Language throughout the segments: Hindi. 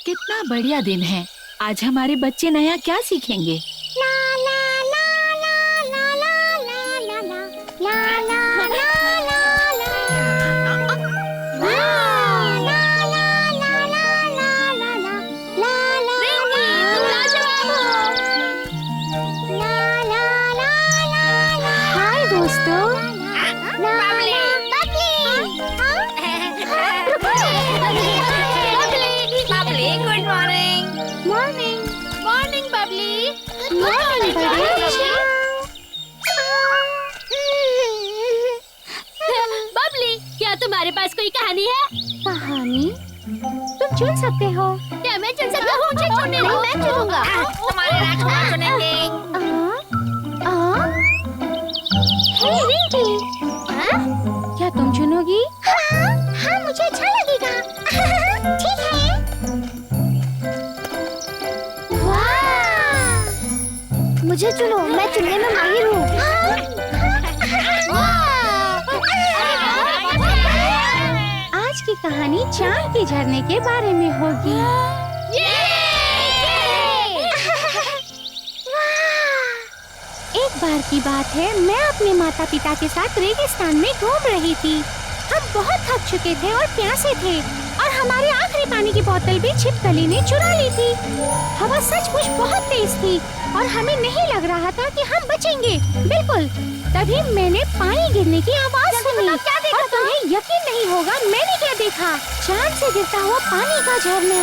कितना बढ़िया दिन है। आज हमारे बच्चे नया क्या सीखेंगे? ला ला ला ला ला ला ला ला ला ला ला ला ला ला हाय दोस्तों। Good morning. Morning morning Babli. Morning Babli, क्या तुम्हारे पास कोई कहानी है? कहानी तुम चुन सकते हो। क्या मैं चुन सकता हूँ? मुझे चुनने दो। मैं चुनूंगा। तुम्हारे राजकुमार चुनेंगे। हे रिंकी, क्या तुम चुनोगी? हाँ, मुझे अच्छा लगेगा। ठीक है। वाह! मुझे चुनो, मैं चुनने में माहिर हूँ। आज की कहानी चांद के झरने के बारे में होगी। एक बार की बात है, मैं अपने माता पिता के साथ रेगिस्तान में घूम रही थी। हम बहुत थक चुके थे और प्यासे थे और हमारी आखिरी पानी की बोतल भी छिपकली ने चुरा ली थी। हवा सचमुच बहुत तेज थी और हमें नहीं लग रहा था कि हम बचेंगे। बिल्कुल तभी मैंने पानी गिरने की आवाज सुनी और तुम्हें यकीन नहीं होगा मैंने क्या देखा। चांद से गिरता हुआ पानी का झरना।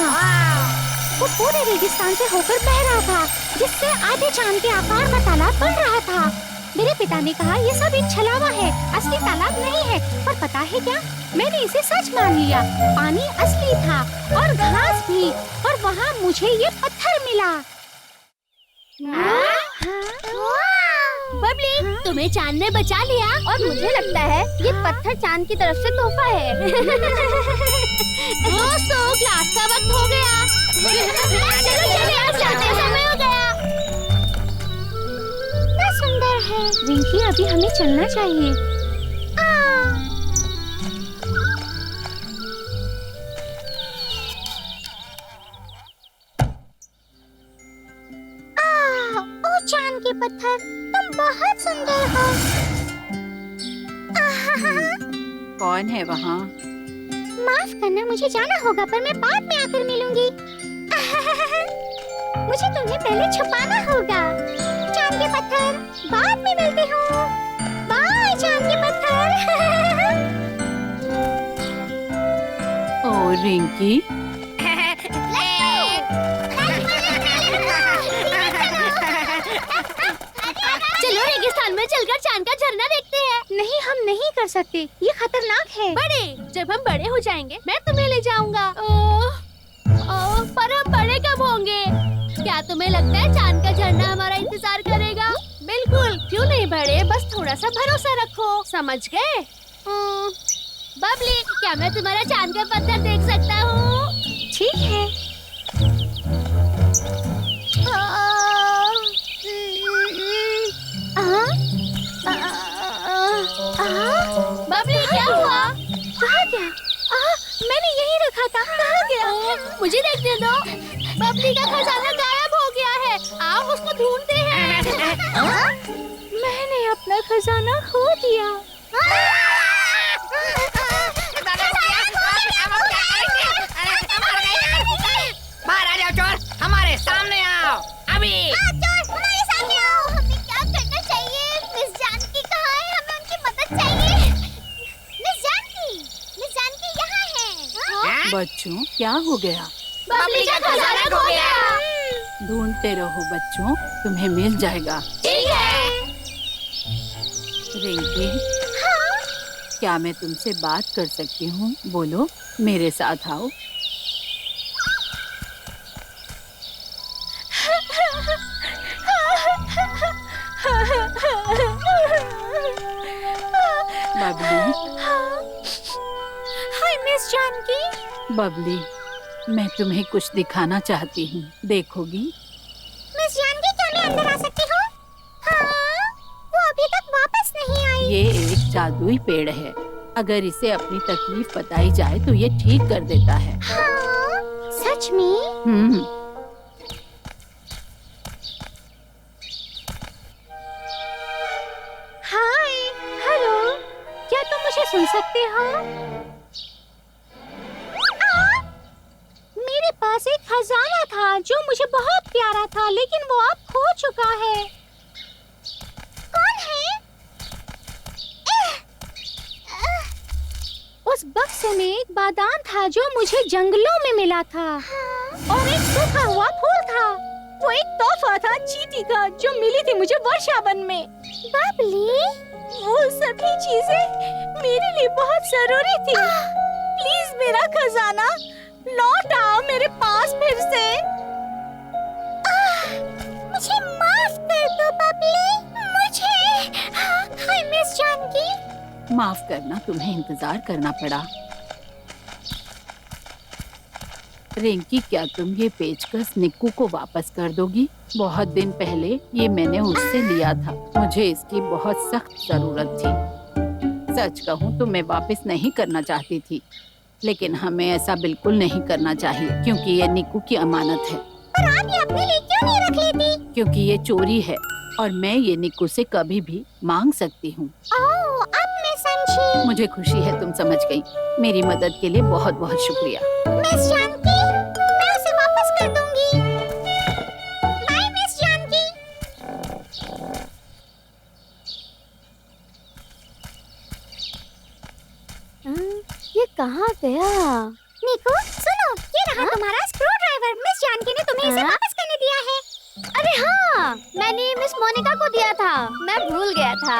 वो पूरे रेगिस्तान से होकर बह रहा था, जिससे आधे चांद के आकार का तालाब बन रहा था। मेरे पिता ने कहा ये सब एक छलावा है, असली तालाब नहीं है। पर पता है क्या, मैंने इसे सच मान लिया। पानी असली था और घास भी, और वहाँ मुझे ये पत्थर मिला। बबली, तुम्हें चांद ने बचा लिया और मुझे लगता है ये पत्थर चांद की तरफ से तोहफा है। दोस्तों, क्लास का वक्त हो गया। चलो आज जाते समय हो गया। कितना सुंदर है। रिंकी, अभी हमें चलना चाहिए। ओ चांद के पत्थर, तुम बहुत सुंदर हो। कौन है वहाँ? माफ करना, मुझे जाना होगा, पर मैं बाद में आकर मिलूंगी। मुझे तुम्हें पहले छुपाना होगा। चांद के पत्थर, बाद में मिलती हूँ। बाय चांद के पत्थर। ओ रिंकी, चलो रेगिस्तान में चलकर चांद का झरना देखते हैं। नहीं, हम नहीं कर सकते, ये खतरनाक है। बड़े, जब हम बड़े हो जाएंगे मैं तुम्हें ले जाऊंगा। पर हम बड़े कब होंगे? क्या तुम्हें लगता है चांद का झरना हमारा इंतजार करेगा? बिल्कुल, क्यों नहीं बड़े, बस थोड़ा सा भरोसा रखो, समझ गए? बबली, क्या मैं तुम्हारा चांद का पत्थर देख सकता हूँ? ठीक है। बबली, क्या हुआ? कहाँ गया? मैंने यहीं रखा था। कहाँ गया? मुझे देखने दो। बबली का खजाना गायब हो गया है। आओ उसको ढूंढते हैं। मैंने अपना खजाना खो दिया। बाहर आ जाओ चोर, हमारे सामने आओ अभी। चोर, हमारे सामने आओ। हमें क्या करना चाहिए? मिस जानकी कहाँ है? हमें उनकी मदद चाहिए। मिस जानकी यहाँ है। बच्चों क्या हो गया? बबली का खजाना खो गया। ढूंढते रहो बच्चों, तुम्हें मिल जाएगा। ठीक है। रिंकी, क्या मैं तुमसे बात कर सकती हूँ? बोलो, मेरे साथ आओ। Babli, hi miss Janki. बबली, मैं तुम्हें कुछ दिखाना चाहती हूँ, देखोगी? मिस जानकी, क्या मैं अंदर आ सकती हूँ? हाँ, वो अभी तक वापस नहीं आई। ये एक जादुई पेड़ है। अगर इसे अपनी तकलीफ बताई जाए तो ये ठीक कर देता है। हाँ, सच सच में? हाय, हेलो, क्या तुम मुझे सुन सकते हो? मेरे पास एक खजाना था जो मुझे बहुत प्यारा था, लेकिन वो अब खो चुका है। कौन है? उस बक्से में एक बादाम था जो मुझे जंगलों में मिला था। और एक सूखा हुआ फूल था। वो एक तोहफा था चींटी का जो मिली थी मुझे वर्षावन में। बबली, वो सभी चीजें मेरे लिए बहुत जरूरी थी। प्लीज मेरा खजाना लौट आओ मेरे पास फिर से। मुझे माफ कर दो बबली, मुझे। Hi miss Janaki. माफ करना, तुम्हें इंतजार करना पड़ा। रिंकी, क्या तुम ये पेचकस निक्कू को वापस कर दोगी? बहुत दिन पहले ये मैंने उससे लिया था। मुझे इसकी बहुत सख्त जरूरत थी। सच कहूँ तो मैं वापस नहीं करना चाहती थी, लेकिन हमें ऐसा बिल्कुल नहीं करना चाहिए क्योंकि ये निक्कू की अमानत है। पर आप ये अपने लिए क्यों नहीं रख लेती? क्योंकि ये चोरी है और मैं ये निक्कू से कभी भी मांग सकती हूँ। ओह, अब मैं समझी। मुझे खुशी है तुम समझ गई। मेरी मदद के लिए बहुत बहुत शुक्रिया। मिस जानकी, मैं उसे वापस कर दूंगी। Bye miss Janaki. ये कहाँ गया? निक्कू, सुनो, ये रहा तुम्हारा स्क्रू ड्राइवर। मिस जानकी ने तुम्हें इसे वापस करने दिया है। अरे हाँ, मैंने मिस मोनिका को दिया था, मैं भूल गया था।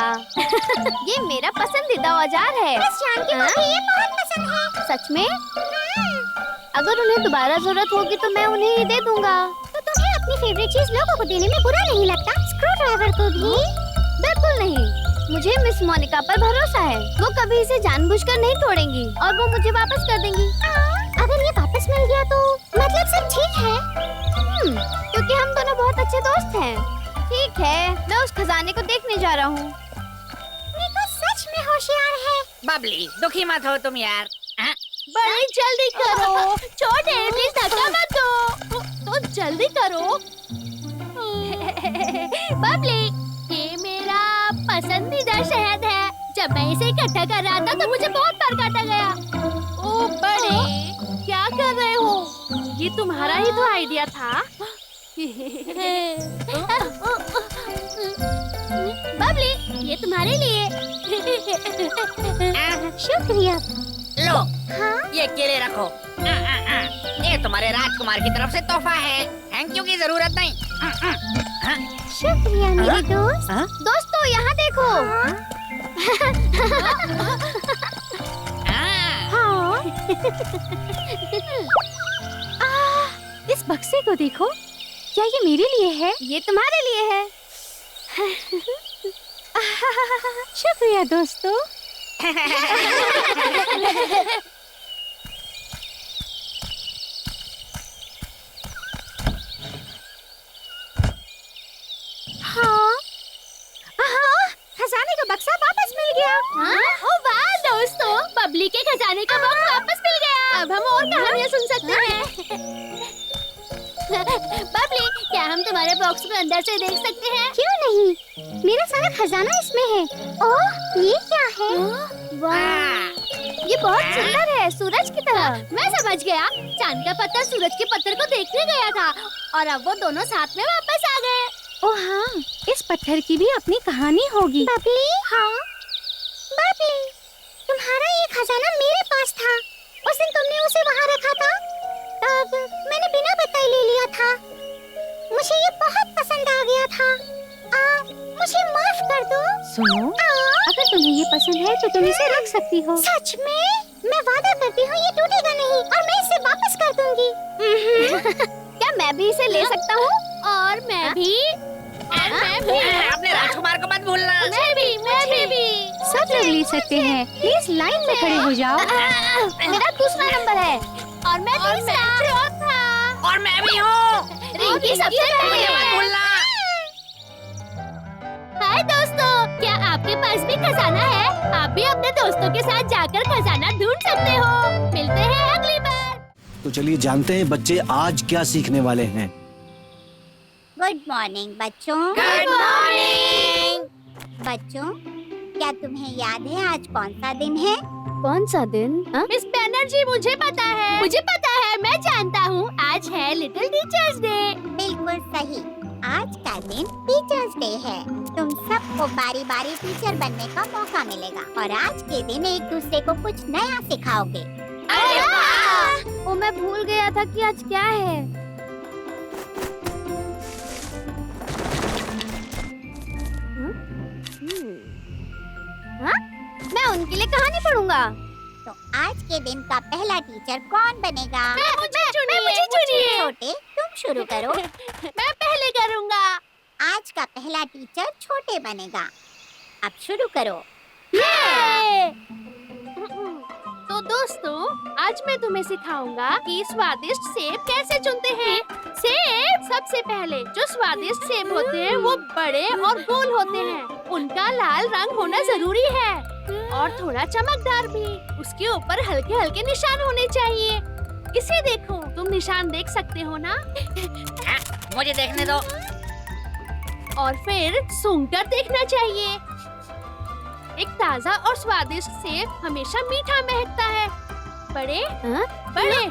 ये मेरा पसंदीदा औजार है। मिस जानकी को भी ये बहुत पसंद है। सच में? अगर उन्हें दोबारा जरूरत होगी तो मैं उन्हें ही दे दूंगा। तो तुम्हें अपनी फेवरेट चीज लोगों को देने में बुरा नहीं लगता? स्क्रू ड्राइवर को भी? बिल्कुल नहीं, मुझे मिस मोनिका पर भरोसा है। वो कभी इसे जानबूझकर नहीं तोड़ेंगी और वो मुझे वापस कर देंगी। अगर ये वापस मिल गया तो मतलब सब ठीक है? क्योंकि हम दोनों बहुत अच्छे दोस्त हैं। ठीक है, मैं उस खजाने को देखने जा रहा हूँ। निक्कू सच में होशियार है। बबली, दुखी मत हो तुम यार। बड़ी जल्दी करो, छोटे प्लीज धक्का मत दो। तो जल्दी करो। बबली, ये मेरा पसंदीदा शहद है। जब मैं इसे इकट्ठा कर रहा था तो मुझे बहुत बार काटा गया। ओ बड़े, क्या कर रहे हो? ये तुम्हारा ही तो आइडिया था। बबली, ये तुम्हारे लिए। शुक्रिया। लो, हाँ? ये केले रखो। ये तुम्हारे राजकुमार की तरफ से तोहफा है। थैंक यू की जरूरत नहीं। शुक्रिया मेरे दोस्त। दोस्तों, यहाँ देखो। हाँ। इस बक्से को देखो, क्या ये मेरे लिए है? ये तुम्हारे लिए है। शुक्रिया दोस्तों। हाँ, खजाने का बक्सा वापस मिल गया। ओ वाह दोस्तों, बबली के खजाने का बॉक्स वापस मिल गया। अब हम और कहानियाँ सुन सकते हैं। बबली, क्या हम तुम्हारे बॉक्स को अंदर से देख सकते हैं? क्यों नहीं? मेरा सारा खजाना इसमें है। ओह, ये क्या है? वाह, ये बहुत सुंदर है, सूरज की तरह। मैं समझ गया, चांद का पत्थर सूरज के पत्थर को देखने गया था और अब वो दोनों साथ में वापस आ गए। ओह हाँ, इस पत्थर की भी अपनी कहानी होगी। बबली, हाँ? बबली, तुम्हारा ये खजाना मेरे पास था। उस दिन तुमने उसे वहाँ रखा था, तब मैंने बिना बताए ले लिया था। मुझे ये बहुत पसंद आ गया था। मुझे माफ कर दो। सुनो, अगर तुम्हें ये पसंद है तो तुम इसे रख सकती हो। सच में? मैं वादा करती हूँ ये टूटेगा नहीं और मैं इसे वापस कर दूंगी। क्या मैं भी इसे ले सकता हूँ? और मैं भी। अपने राजकुमार को मत भूलना। मैं भी। सब लोग ले सकते हैं। प्लीज लाइन में खड़े हो जाओ। मेरा दूसरा नंबर है और मैं चौथा। और मैं भी हूँ। रिंकी सबसे मुझे पहले। मत भूलना। हाय दोस्तों, क्या आपके पास भी खजाना है? आप भी अपने दोस्तों के साथ जाकर खजाना ढूंढ सकते हो। मिलते हैं अगली बार। तो चलिए जानते हैं बच्चे आज क्या सीखने वाले हैं। गुड मॉर्निंग बच्चों। Good morning. बच्चों, क्या तुम्हें याद है आज कौन सा दिन है? कौन सा दिन? मिस बैनर्जी, मुझे पता है, मैं जानता हूँ। आज है लिटिल टीचर्स डे। बिल्कुल सही, आज का दिन टीचर्स डे है। तुम सबको बारी बारी टीचर बनने का मौका मिलेगा और आज के दिन एक दूसरे को कुछ नया सिखाओगे। अरे वाह! वो मैं भूल गया था कि आज क्या है। मैं उनके लिए कहानी पढ़ूंगा। तो आज के दिन का पहला टीचर कौन बनेगा? मुझे चुनिए। छोटे, तुम शुरू करो। मैं पहले करूँगा। आज का पहला टीचर छोटे बनेगा। अब शुरू करो। तो दोस्तों, आज मैं तुम्हें सिखाऊंगा कि स्वादिष्ट सेब कैसे चुनते हैं। सेब सबसे पहले जो स्वादिष्ट सेब होते हैं वो बड़े और गोल होते हैं। उनका लाल रंग होना जरूरी है और थोड़ा चमकदार भी। उसके ऊपर हल्के हल्के निशान होने चाहिए। इसे देखो, तुम निशान देख सकते हो ना? मुझे देखने दो। और फिर सूंघकर देखना चाहिए। एक ताजा और स्वादिष्ट सेब हमेशा मीठा महकता है। बड़े बड़े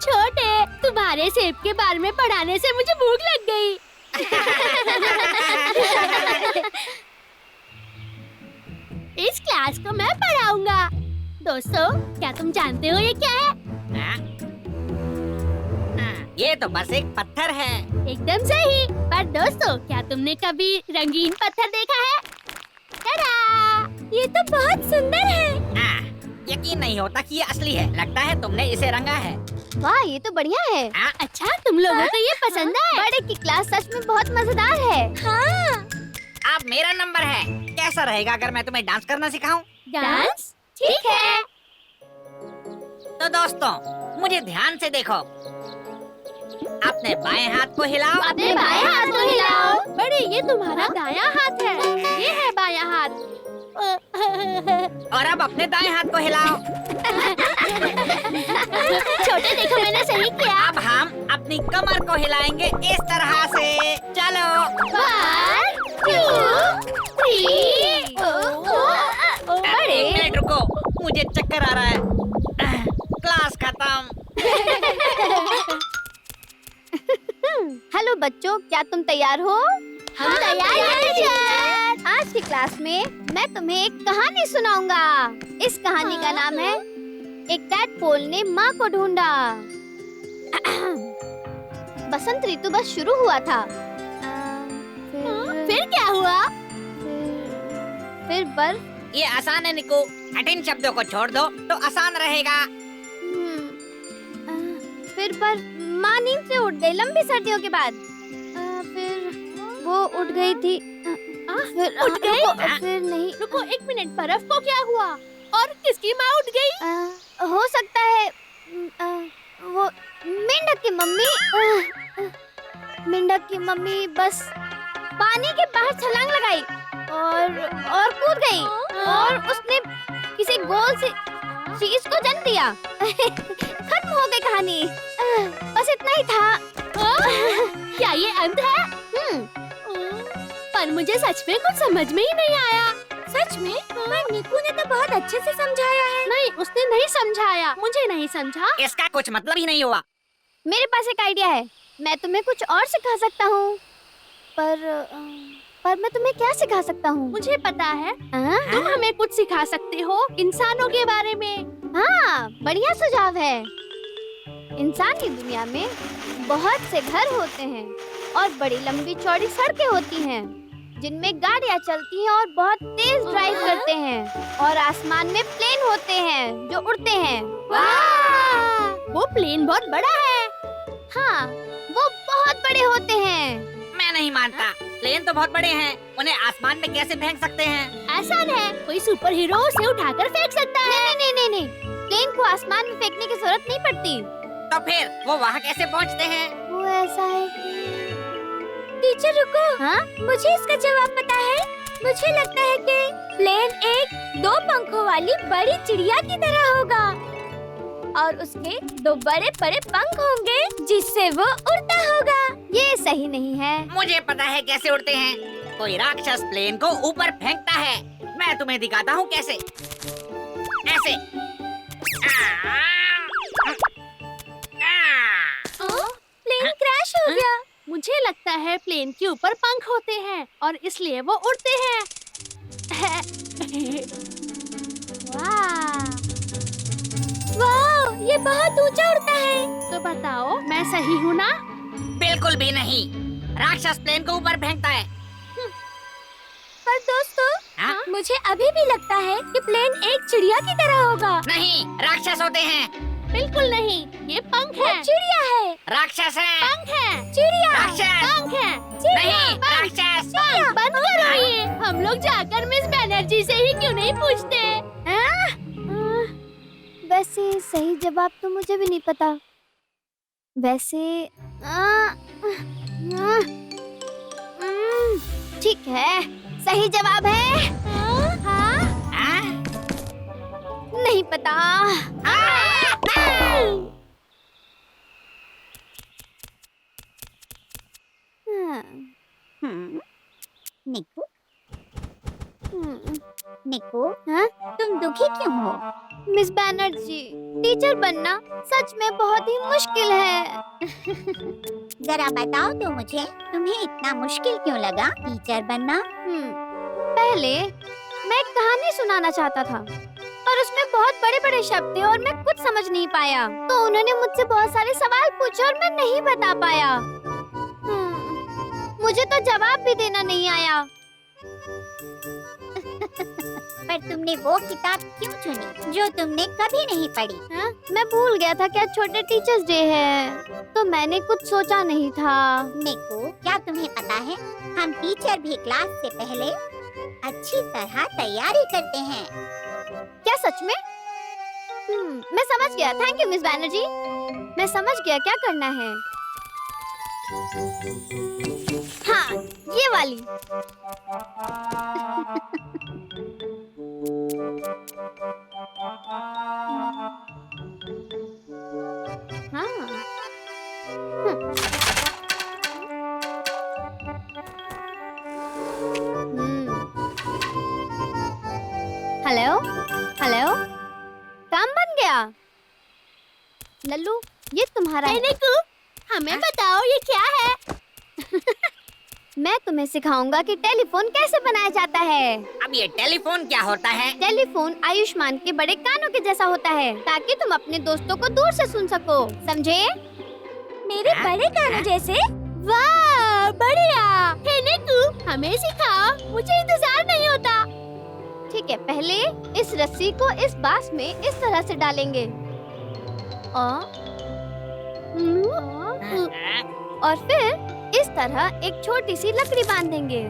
छोटे, तुम्हारे सेब के बारे में पढ़ाने से मुझे भूख लग गई। इस क्लास को मैं पढ़ाऊंगा। दोस्तों, क्या तुम जानते हो ये क्या है? ये तो बस एक पत्थर है। एकदम सही। पर दोस्तों, क्या तुमने कभी रंगीन पत्थर देखा है? ये तो बहुत सुंदर है। यकीन नहीं होता कि ये असली है। लगता है तुमने इसे रंगा है। वाह, ये तो बढ़िया है। अच्छा, तुम लोगों को ये पसंद है? बड़े की क्लास सच में बहुत मजेदार है। अब मेरा नंबर है। कैसा रहेगा अगर मैं तुम्हें डांस करना सिखाऊं? डांस? ठीक है। तो दोस्तों, मुझे ध्यान से देखो। अपने बाएं हाथ को हिलाओ। अपने बाएं हाथ को हिलाओ। बड़े, ये तुम्हारा दायां हाथ है। ये है बायां हाथ। और अब अपने दाएं हाथ को हिलाओ। छोटे, देखो मैंने सही किया। अब हम अपनी कमर को हिलाएंगे इस तरह से। चलो। 1, 2, 3। बड़े, एक मिनट रुको, मुझे चक्कर आ रहा है। क्लास खत्म। हेलो बच्चों, क्या तुम तैयार हो? हम तैयार हैं टीचर। आज की क्लास में मैं तुम्हें एक कहानी सुनाऊंगा। इस कहानी का नाम है एक टैडपोल ने माँ को ढूंढा। बसंत ऋतु बस शुरू हुआ था। फिर क्या हुआ? फिर बर्फ। ये आसान है निको। कठिन शब्दों को छोड़ दो तो आसान रहेगा। फिर बर्फ। माँ नींद से उठ गई लंबी सर्दियों के बाद। फिर वो उठ गई थी। फिर उठ गई? फिर नहीं। रुको एक मिनट, बर्फ को क्या हुआ? और किसकी माँ उठ गई? हो सकता है वो मेंढक की मम्मी। मेंढक की मम्मी बस पानी के बाहर छलांग लगाई और कूद गई और उसने किसी गोल से चीज को जन्म दिया। खत्म हो गई कहानी। बस इतना ही था। क्या ये अंत है? पर मुझे सच में कुछ समझ में ही नहीं आया। सच में? पर निकू ने तो बहुत अच्छे से समझाया है। नहीं, उसने नहीं समझाया। मुझे नहीं समझा। इसका कुछ मतलब ही नहीं हुआ। मेरे पास एक आइडिया है। मैं तुम्हें कुछ और सिखा सकता हूँ। पर मैं तुम्हें क्या सिखा सकता हूँ? मुझे पता है। तुम हमें कुछ सिखा सकते हो इंसानों के बारे में। हाँ, बढ़िया सुझाव है। इंसानी दुनिया में बहुत से घर होते हैं और बड़ी लंबी चौड़ी सड़कें होती हैं जिनमें गाड़ियाँ चलती हैं और बहुत तेज ड्राइव करते हैं। और आसमान में प्लेन होते हैं जो उड़ते हैं। वाह! वो प्लेन बहुत बड़ा है। हाँ, वो बहुत बड़े होते हैं। मैं नहीं मानता। प्लेन तो बहुत बड़े हैं, उन्हें आसमान में कैसे फेंक सकते हैं? आसान है, कोई सुपर हीरो उसे उठाकर फेंक सकता है। नहीं। प्लेन को आसमान में फेंकने की जरूरत नहीं पड़ती। तो फिर वो वहाँ कैसे पहुँचते हैं? वो ऐसा है कि... टीचर रुको। हाँ? मुझे इसका जवाब पता है। मुझे लगता है कि प्लेन एक 2 पंखों वाली बड़ी चिड़िया की तरह होगा और उसके 2 बड़े-बड़े पंख होंगे जिससे वो उड़ता होगा। ये सही नहीं है। मुझे पता है कैसे उड़ते हैं। कोई राक्षस प्लेन को ऊपर फेंकता है। मैं तुम्हें दिखाता हूँ कैसे। ऐसे। प्लेन क्रैश हो गया। मुझे लगता है प्लेन के ऊपर पंख होते हैं और इसलिए वो उड़ते हैं। वाह, ये बहुत ऊंचा उड़ता है। तो बताओ मैं सही हूँ ना? बिल्कुल भी नहीं। राक्षस प्लेन को ऊपर फेंकता है। पर दोस्तों, हाँ? मुझे अभी भी लगता है कि प्लेन एक चिड़िया की तरह होगा। नहीं, राक्षस होते हैं। बिल्कुल नहीं, ये पंख वो है। चिड़िया है। राक्षस है। पंख है। चिड़िया। राक्षस। पंख है। नहीं, राक्षस। पंख बंद करो ये। हम लोग जाकर मिस बैनर्जी से ही क्यों नहीं पूछते? वैसे सही जवाब तो मुझे भी नहीं पता। वैसे ठीक है, सही जवाब है। हाँ? हाँ? नहीं पता। निकू, हम्म, निकू, हाँ? तुम दुखी क्यों हो? मिस बैनर्जी, टीचर बनना सच में बहुत ही मुश्किल है। जरा बताओ तो मुझे, तुम्हें इतना मुश्किल क्यों लगा टीचर बनना? पहले मैं एक कहानी सुनाना चाहता था, पर उसमें बहुत बड़े-बड़े शब्द थे और मैं कुछ समझ नहीं पाया। तो उन्होंने मुझसे बहुत सारे सवाल पूछे और मैं नहीं बता पाया। मुझे तो जवाब भी देना नहीं आया। पर तुमने वो किताब क्यों चुनी जो तुमने कभी नहीं पढ़ी? हाँ? मैं भूल गया था क्या छोटे टीचर्स डे है, तो मैंने कुछ सोचा नहीं था। निकू, क्या तुम्हें पता है, हम टीचर भी क्लास से पहले अच्छी तरह तैयारी करते हैं। क्या सच में? मैं समझ गया। Thank you miss Banerjee. मैं समझ गया क्या करना है। हाँ, ये वाली। हाँ। हेलो, हेलो, काम बन गया। लल्लू, ये तुम्हारा है। निकू, हमें बताओ ये क्या है? मैं तुम्हें सिखाऊंगा कि टेलीफोन कैसे बनाया जाता है। अब ये टेलीफोन क्या होता है? टेलीफोन आयुष्मान के बड़े कानों के जैसा होता है, ताकि तुम अपने दोस्तों को दूर से सुन सको, समझे? मेरे बड़े कानों जैसे? वाह, बढ़िया। हे निकू, हमें सिखाओ, मुझे इंतजार नहीं होता। ठीक है, पहले इस रस्सी को इस बांस में इस तरह से डालेंगे और फिर इस तरह एक छोटी सी लकड़ी बांध देंगे।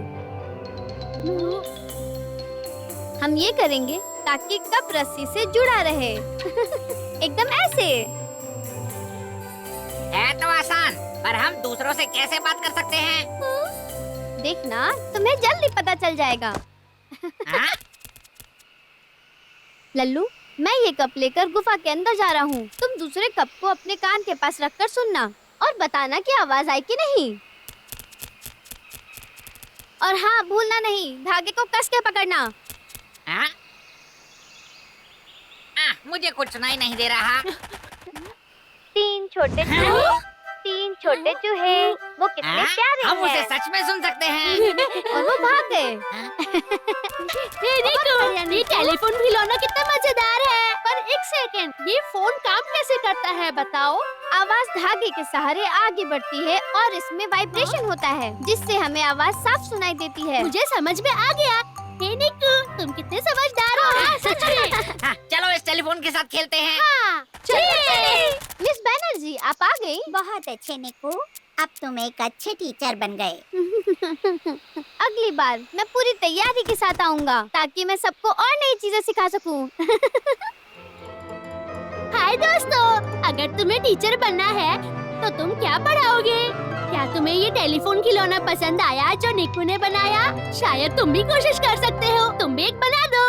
हम ये करेंगे ताकि कप रस्सी से जुड़ा रहे। एकदम ऐसे। है तो आसान, पर हम दूसरों से कैसे बात कर सकते हैं? देखना, तुम्हें जल्दी पता चल जाएगा। हाँ? लल्लू, मैं ये कप लेकर गुफा के अंदर जा रहा हूँ। तुम दूसरे कप को अपने कान के पास रखकर सुनना और बताना कि आवाज आई कि नहीं। और हाँ, भूलना नहीं, धागे को कस के पकड़ना। हाँ? मुझे कुछ सुनाई नहीं दे रहा। तीन छोटे चूहे, वो कितने प्यारे हम उसे हैं। सच में सुन सकते हैं। और वो भाग गए। हे निकू, ये टेलीफोन खिलौना कितना मजेदार है। पर एक सेकंड, ये फोन काम कैसे करता है बताओ? आवाज धागे के सहारे आगे बढ़ती है और इसमें वाइब्रेशन होता है, जिससे हमें आवाज साफ सुनाई देती है। मुझे समझ में आ गया। हे निकू, तुम कितने समझदार हो। सच में। हाँ, चलो इस टेलीफोन के साथ खेलते हैं। हाँ, चलिए। मिस बैनर्जी, आप आ गई। बहुत अच्छे निकू, अब तुम एक अच्छे टीचर बन गए। अगली बार मैं पूरी तैयारी के साथ आऊंगा, ताकि मैं सबको और नई चीजें सिखा सकूं। हाय दोस्तों, अगर तुम्हें टीचर बनना है तो तुम क्या पढ़ाओगे? क्या तुम्हें ये टेलीफोन खिलौना पसंद आया जो निकू ने बनाया? शायद तुम भी कोशिश कर सकते हो। तुम भी एक बना दो।